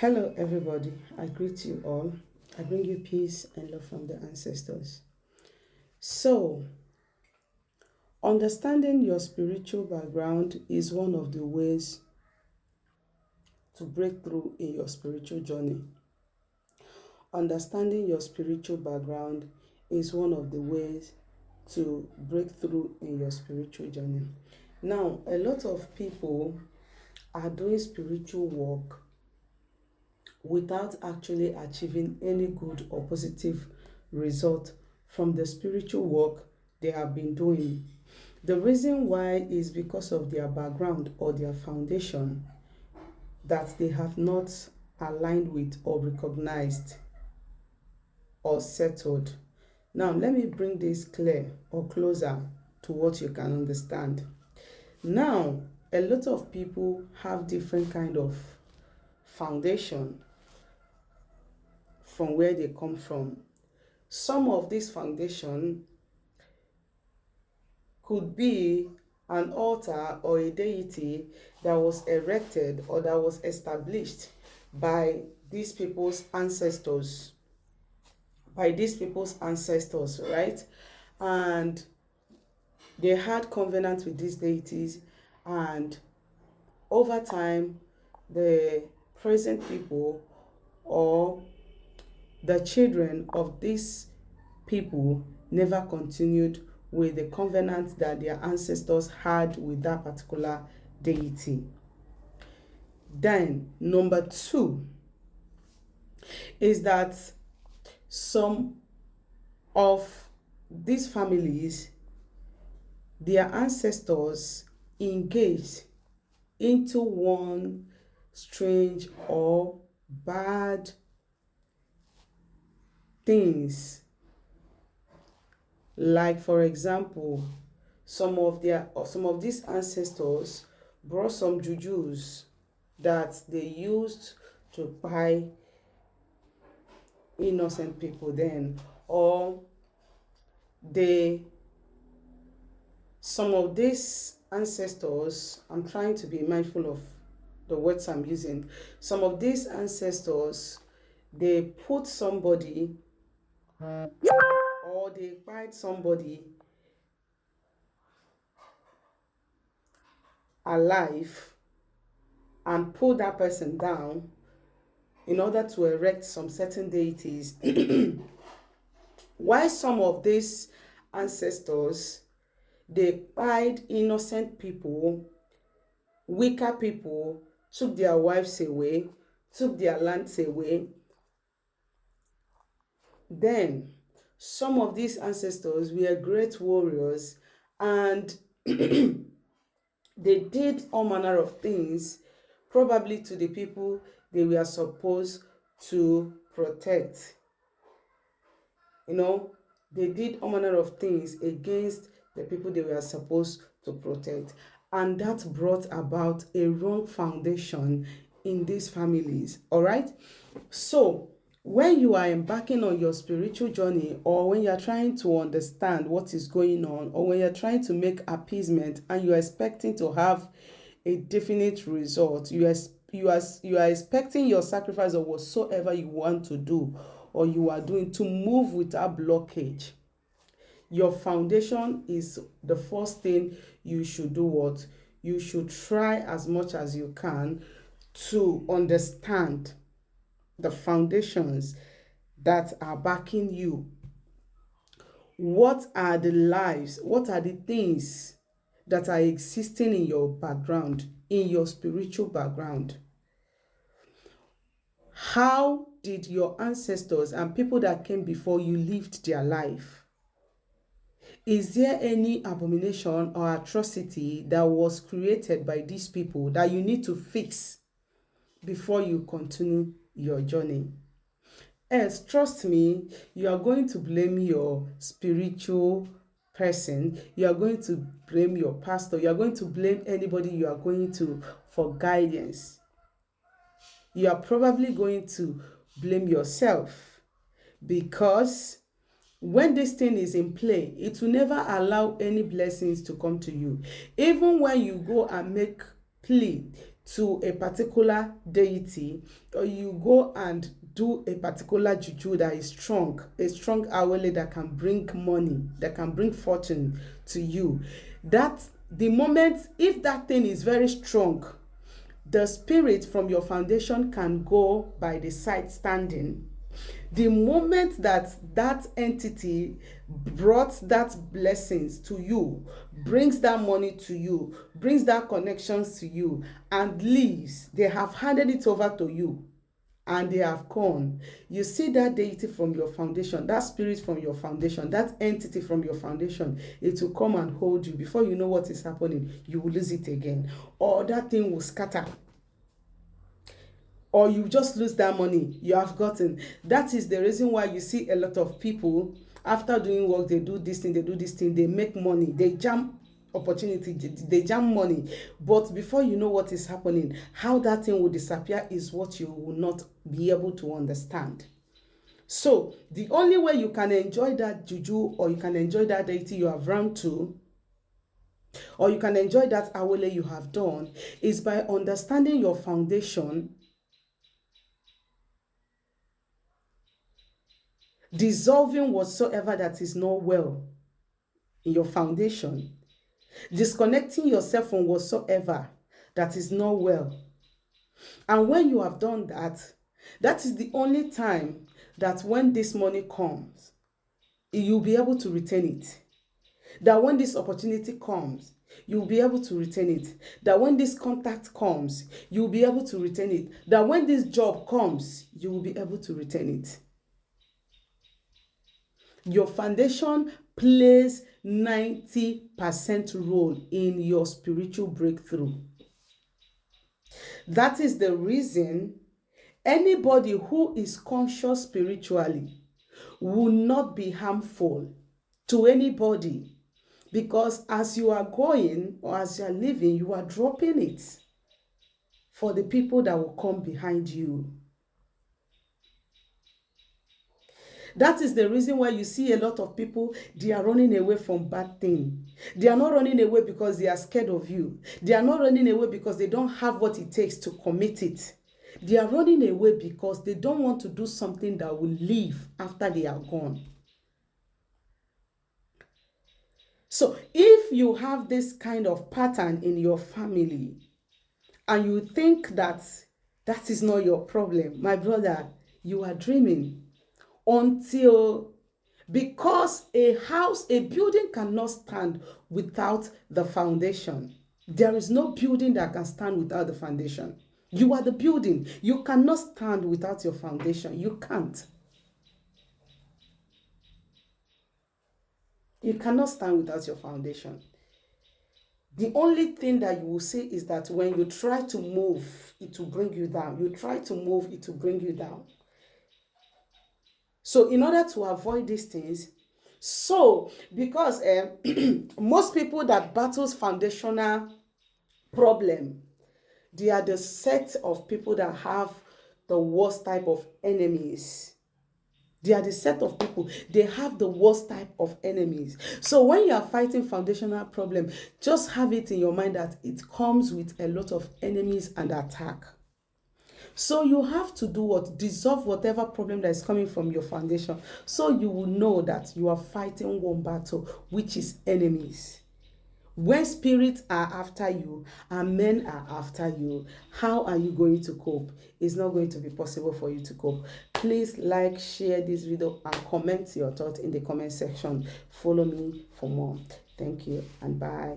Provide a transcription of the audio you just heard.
Hello, everybody. I greet you all. I bring you peace and love from the ancestors. So, understanding your spiritual background is one of the ways to break through in your spiritual journey. Understanding your spiritual background is one of the ways to break through in your spiritual journey. Now, a lot of people are doing spiritual work without actually achieving any good or positive result from the spiritual work they have been doing. The reason why is because of their background or their foundation that they have not aligned with or recognized or settled. Now, let me bring this clear or closer to what you can understand. Now, a lot of people have different kind of foundation from where they come from. Some of this foundation could be an altar or a deity that was erected or that was established by these people's ancestors. Right? And they had covenant with these deities, and over time, the present people or the children of these people never continued with the covenant that their ancestors had with that particular deity. Then, number two is that some of these families, their ancestors engaged into one strange or bad things. Like, for example, some of these ancestors brought some jujus that they used to buy innocent people then, or they some of these ancestors, I'm trying to be mindful of the words I'm using. Some of these ancestors, they put somebody or they find somebody alive and pull that person down in order to erect some certain deities. Why some of these ancestors, they pied innocent people, weaker people, took their wives away, took their lands away. Then some of these ancestors were great warriors, and they did all manner of things, probably to the people they were supposed to protect. They did all manner of things against the people they were supposed to protect. And that brought about a wrong foundation in these families. All right? So, when you are embarking on your spiritual journey, or when you are trying to understand what is going on, or when you're trying to make appeasement and you are expecting to have a definite result, you are expecting your sacrifice or whatsoever you want to do or you are doing to move without blockage, your foundation is the first thing you should do. What you should try as much as you can to understand the foundations that are backing you. What are the lives, what are the things that are existing in your background, in your spiritual background? How did your ancestors and people that came before you lived their life? Is there any abomination or atrocity that was created by these people that you need to fix before you continue your journey? Else, trust me, you are going to blame your spiritual person, you are going to blame your pastor, you are going to blame anybody you are going to for guidance. You are probably going to blame yourself, because when this thing is in play, it will never allow any blessings to come to you. Even when you go and make plea to a particular deity, or you go and do a particular juju that is strong, a strong awele that can bring money, that can bring fortune to you, that the moment, if that thing is very strong, the spirit from your foundation can go by the side standing. The moment that that entity brought that blessings to you, brings that money to you, brings that connections to you, and leaves, they have handed it over to you and they have gone. You see that deity from your foundation, that spirit from your foundation, that entity from your foundation, it will come and hold you. Before you know what is happening, you will lose it again, or that thing will scatter, or you just lose that money you have gotten. That is the reason why you see a lot of people, after doing work, they do this thing, they do this thing, they make money, they jam opportunity, they jam money, but before you know what is happening, how that thing will disappear is what you will not be able to understand. So the only way you can enjoy that juju, or you can enjoy that deity you have run to, or you can enjoy that awele you have done, is by understanding your foundation, dissolving whatsoever that is not well in your foundation, disconnecting yourself from whatsoever that is not well. And when you have done that, that is the only time that when this money comes, you'll be able to retain it. That when this opportunity comes, you'll be able to retain it. That when this contact comes, you'll be able to retain it. That when this job comes, you will be able to retain it. Your foundation plays 90% role in your spiritual breakthrough. That is the reason anybody who is conscious spiritually will not be harmful to anybody, because as you are going, or as you are living, you are dropping it for the people that will come behind you. That is the reason why you see a lot of people, they are running away from bad things. They are not running away because they are scared of you. They are not running away because they don't have what it takes to commit it. They are running away because they don't want to do something that will live after they are gone. So if you have this kind of pattern in your family, and you think that that is not your problem, my brother, you are dreaming. Because a house, a building cannot stand without the foundation. There is no building that can stand without the foundation. You are the building. You cannot stand without your foundation. You can't. You cannot stand without your foundation. The only thing that you will see is that when you try to move, it will bring you down. You try to move, it will bring you down. So in order to avoid these things, because most people that battles foundational problem, they are the set of people that have the worst type of enemies. They are the set of people, they have the worst type of enemies. So when you are fighting foundational problem, just have it in your mind that it comes with a lot of enemies and attack. So you have to do what? Dissolve whatever problem that is coming from your foundation, so you will know that you are fighting one battle, which is enemies. When spirits are after you and men are after you, how are you going to cope? It's not going to be possible for you to cope. Please like, share this video, and comment your thoughts in the comment section. Follow me for more. Thank you and bye.